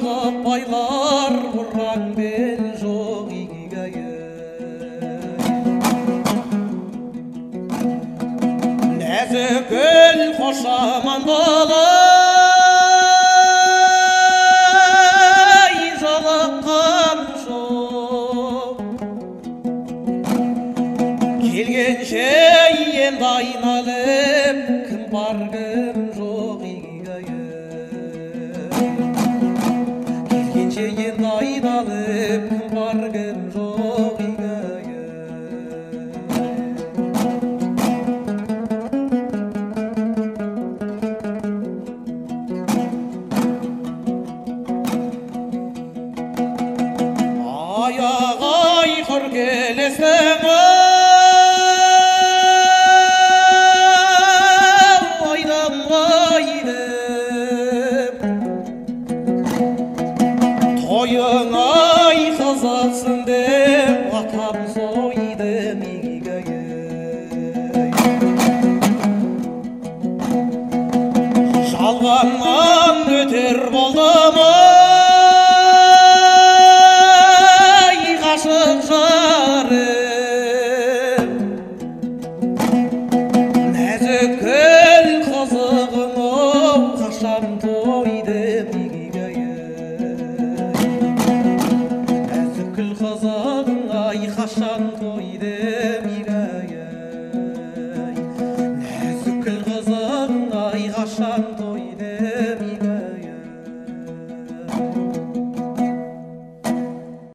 Ағып байлар ұран бен жоқ игайы. Нәзік гүл қошамандалай жалыққан жоқ. Келгенше енді айналып кім бар кім жоқ игайы. Келгенше енді айналып кім бар кім жоқ игайы. Аяқ айқыр келесің ойдан қайдым. Тойың ай қызықсын деп атам сойдым игайы. Жалғаннан өтер болдым